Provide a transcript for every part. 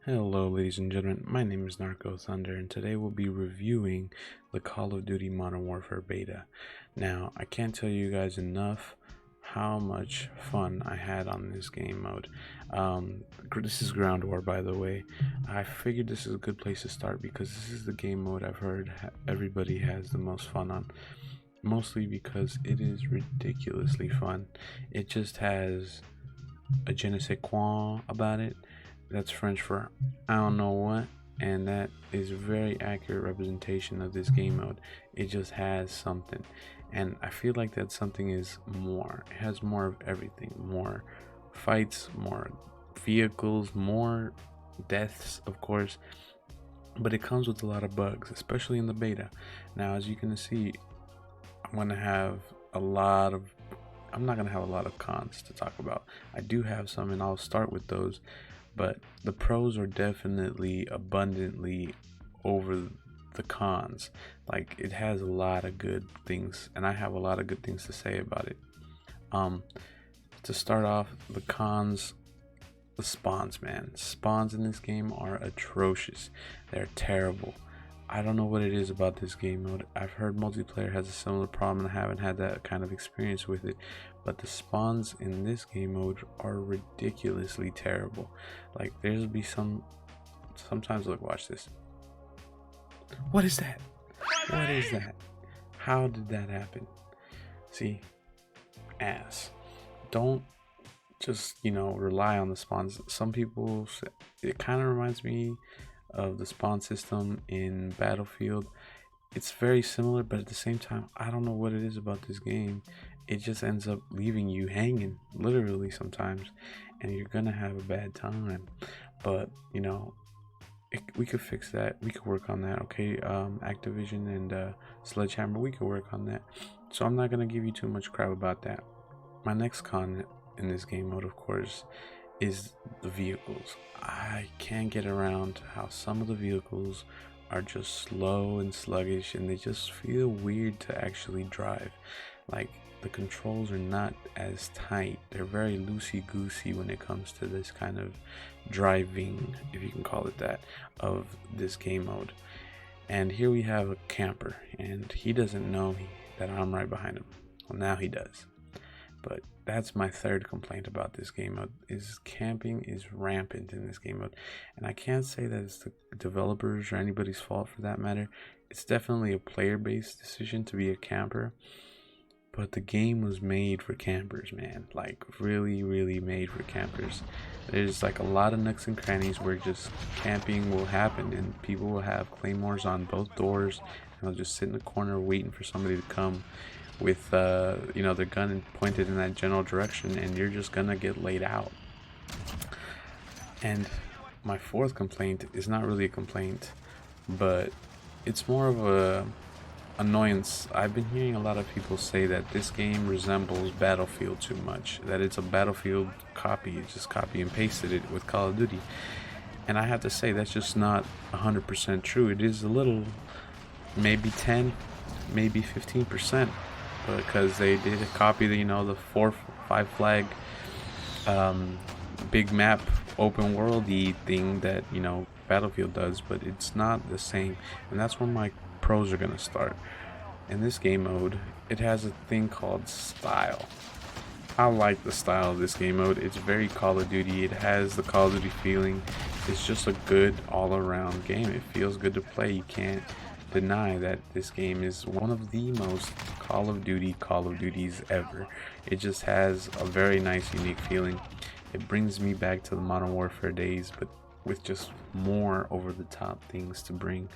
Hello ladies and gentlemen, my name is Narcothunder and today we'll be reviewing the Call of Duty Modern Warfare beta. Now, I can't tell you guys enough how much fun I had on this game mode. This is Ground War, by the way. I figured this is a good place to start because this is the game mode I've heard everybody has the most fun on. Mostly because it is ridiculously fun. It just has a je ne sais quoi about it. That's French for I don't know what, and that is a very accurate representation of this game mode. It just has something, and I feel like that something is more. It has more of everything: more fights, more vehicles, more deaths, of course, but it comes with a lot of bugs, especially in the beta. Now, as you can see, I'm gonna have a lot of I'm not gonna have a lot of cons to talk about. I do have some, and I'll start with those. But the pros are definitely abundantly over the cons. Like, it has a lot of good things, and I have a lot of good things to say about it. To start off, the cons, the spawns, man. Spawns in this game are atrocious. They're terrible. I don't know what it is about this game mode. I've heard multiplayer has a similar problem, and I haven't had that kind of experience with it. But the spawns in this game mode are ridiculously terrible. Like, there'll be sometimes, look, watch this. What is that? What is that? How did that happen? See, ass. Don't just, rely on the spawns. Some people, it kind of reminds me of the spawn system in Battlefield. It's very similar, but at the same time, I don't know what it is about this game. It just ends up leaving you hanging, literally, sometimes, and you're gonna have a bad time. But we could fix that. We could work on that. Okay, Activision and Sledgehammer, we could work on that. So I'm not gonna give you too much crap about that. My next con in this game mode, of course, is the vehicles. I can't get around how some of the vehicles are just slow and sluggish, and they just feel weird to actually drive. Like, the controls are not as tight. They're very loosey-goosey when it comes to this kind of driving, if you can call it that, of this game mode. And here we have a camper, and he doesn't know that I'm right behind him. Well, now he does. But that's my third complaint about this game mode, is camping is rampant in this game mode. And I can't say that it's the developers or anybody's fault for that matter. It's definitely a player-based decision to be a camper. But the game was made for campers, man. Like, really, really made for campers. There's like a lot of nooks and crannies where just camping will happen, and people will have claymores on both doors, and they'll just sit in the corner waiting for somebody to come with their gun pointed in that general direction, and you're just gonna get laid out. And my fourth complaint is not really a complaint, but it's more of a annoyance. I've been hearing a lot of people say that this game resembles Battlefield too much, that it's a Battlefield copy. It just copy and pasted it with Call of Duty, and I have to say that's just not 100% true. It is a little, maybe 10, maybe 15%. Because they did copy the 4-5 flag big map open worldy thing that Battlefield does, but it's not the same. And that's where my pros are gonna start. In this game mode, it has a thing called style. I like the style of this game mode. It's very Call of Duty. It has the Call of Duty feeling. It's just a good all-around game. It feels good to play. You can't deny that this game is one of the most Call of Duties ever. It just has a very nice, unique feeling. It brings me back to the Modern Warfare days, but with just more over-the-top things to bring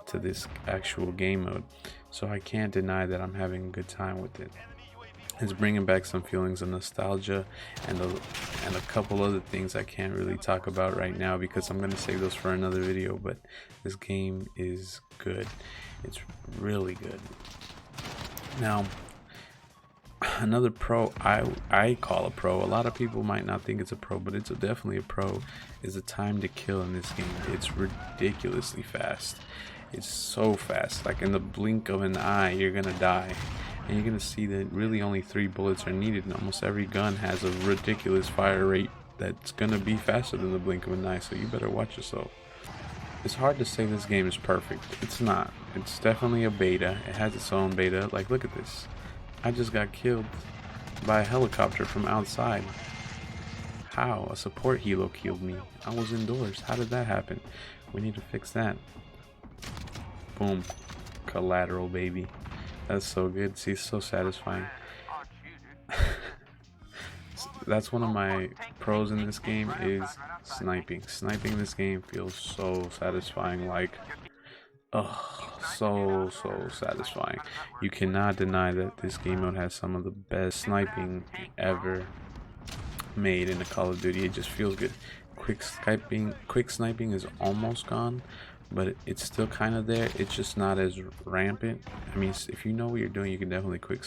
to this actual game mode. So I can't deny that I'm having a good time with it. It's bringing back some feelings of nostalgia and a couple other things I can't really talk about right now because I'm going to save those for another video, but this game is good. It's really good. Now, another pro I call a pro, a lot of people might not think it's a pro, but it's definitely a pro, is the time to kill in this game. It's ridiculously fast. It's so fast. Like, in the blink of an eye, you're going to die. And you're going to see that really only 3 bullets are needed, and almost every gun has a ridiculous fire rate that's gonna be faster than the blink of an eye, so you better watch yourself. It's hard to say this game is perfect. It's not. It's definitely a beta. It has its own beta. Like, look at this. I just got killed by a helicopter from outside. How? A support helo killed me. I was indoors. How did that happen? We need to fix that. Boom. Collateral, baby. That's so good. See, it's so satisfying. That's one of my pros in this game is sniping. Sniping this game feels so satisfying. Like, oh, so satisfying. You cannot deny that this game mode has some of the best sniping ever made in the Call of Duty. It just feels good. Quick sniping is almost gone, but it's still kind of there. It's just not as rampant. I mean, if you know what you're doing, you can definitely quick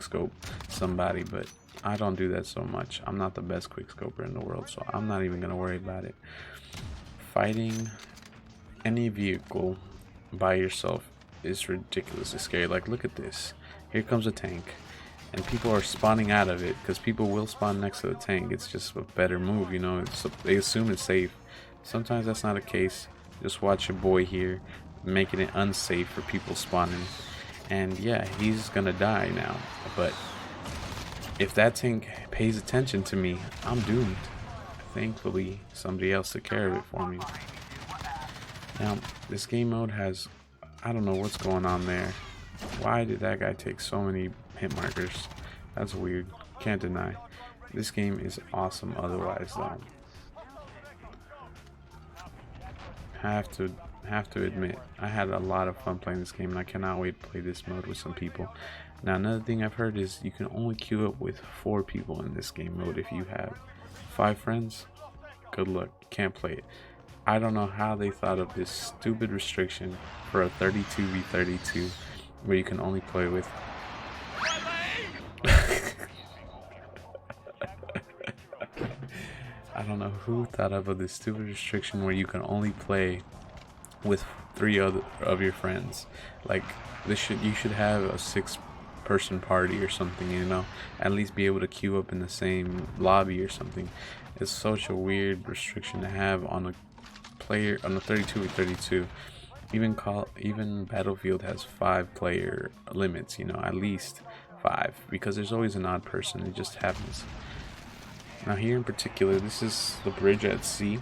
scope somebody, but I don't do that so much. I'm not the best quick scoper in the world, so I'm not even gonna worry about it. Fighting any vehicle by yourself is ridiculously scary. Like, look at this. Here comes a tank, and people are spawning out of it because people will spawn next to the tank. It's just a better move, you know. They assume it's safe. Sometimes that's not the case. Just watch your boy here making it unsafe for people spawning, and yeah, he's gonna die now. But if that tank pays attention to me, I'm doomed. Thankfully, somebody else took care of it for me. Now, this game mode has, I don't know what's going on there. Why did that guy take so many hit markers? That's weird. Can't deny. This game is awesome otherwise, though. Have to admit, I had a lot of fun playing this game, and I cannot wait to play this mode with some people. Now, another thing I've heard is you can only queue up with 4 people in this game mode. If you have 5 friends, good luck. You can't play it. I don't know how they thought of this stupid restriction for a 32v32 where you can only play with I don't know who thought of this stupid restriction where you can only play with 3 other of your friends. Like, you should have a 6-person party or something, you know, at least be able to queue up in the same lobby or something. It's such a weird restriction to have on a 32v32. Even Battlefield has 5-player limits, you know, at least 5, because there's always an odd person. It just happens. Now here in particular, this is the bridge at sea.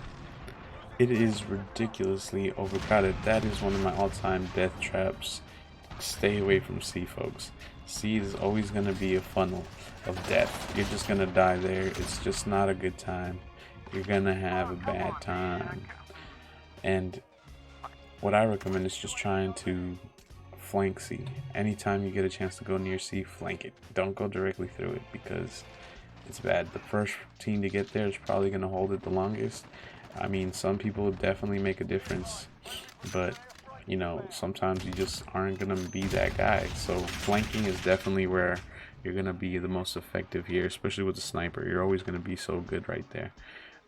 It is ridiculously overcrowded. That is one of my all-time death traps. Stay away from sea, folks. Sea is always going to be a funnel of death. You're just going to die there. It's just not a good time. You're going to have a bad time. And what I recommend is just trying to flank sea. Anytime you get a chance to go near sea, flank it. Don't go directly through it because it's bad. The first team to get there is probably going to hold it the longest. I mean, some people definitely make a difference, but you know, sometimes you just aren't going to be that guy. So flanking is definitely where you're going to be the most effective here, especially with the sniper. You're always going to be so good right there.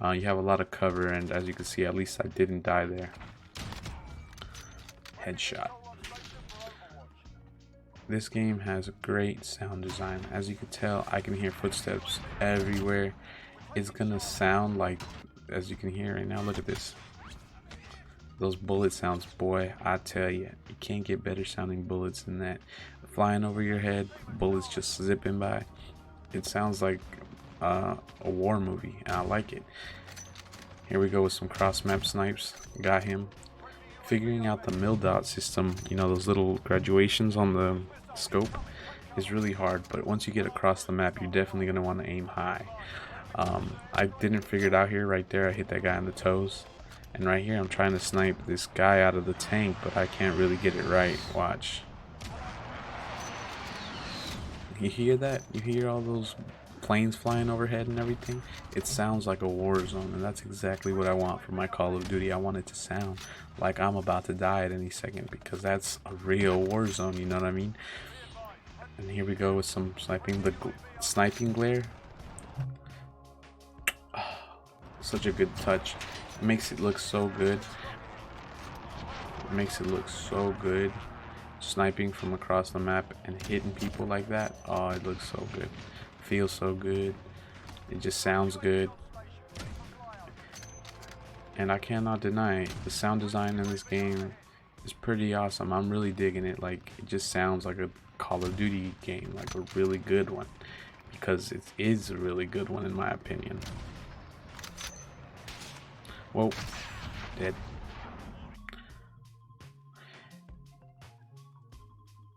You have a lot of cover, and as you can see, at least I didn't die there. Headshot. This game has a great sound design. As you can tell, I can hear footsteps everywhere. It's gonna sound like, as you can hear right now, look at this. Those bullet sounds, boy, I tell you, you can't get better sounding bullets than that. Flying over your head, bullets just zipping by. It sounds like a war movie, and I like it. Here we go with some cross map snipes. Got him. Figuring out the mil dot system, you know, those little graduations on the scope, is really hard, but once you get across the map, you're definitely going to want to aim high. I didn't figure it out here. Right there, I hit that guy on the toes, and right here I'm trying to snipe this guy out of the tank, but I can't really get it right. Watch. You hear that? You hear all those planes flying overhead and everything? It sounds like a war zone, and that's exactly what I want for my Call of Duty. I want it to sound like I'm about to die at any second, because that's a real war zone, you know what I mean? And here we go with some sniping. The sniping glare, such a good touch. It makes it look so good. It makes it look so good. Sniping from across the map and hitting people like that, oh, it looks so good. Feels so good. It just sounds good. and I cannot deny the sound design in this game is pretty awesome. I'm really digging it. Like, it just sounds like a Call of Duty game, like a really good one, because it is a really good one in my opinion. Whoa, dead.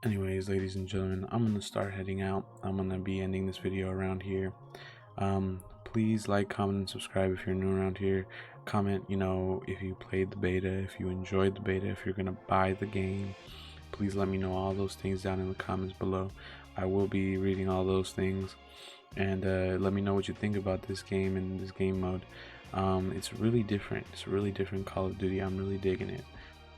Anyways, ladies and gentlemen, I'm gonna start heading out. I'm gonna be ending this video around here. Please like, comment, and subscribe if you're new around here. Comment, you know, if you played the beta, if you enjoyed the beta, if you're gonna buy the game. Please let me know all those things down in the comments below. I will be reading all those things, and let me know what you think about this game and this game mode. It's really different. It's a really different Call of Duty. I'm really digging it.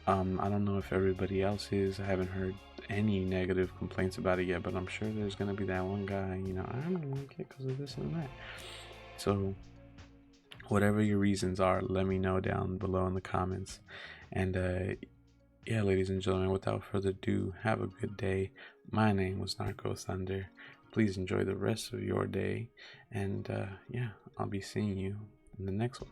I don't know if everybody else is. I haven't heard any negative complaints about it yet, but I'm sure there's gonna be that one guy, you know, I don't like it because of this and that. So whatever your reasons are, let me know down below in the comments. And yeah, ladies and gentlemen, without further ado, have a good day. My name was Narcothunder. Please enjoy the rest of your day, and yeah, I'll be seeing you in the next one.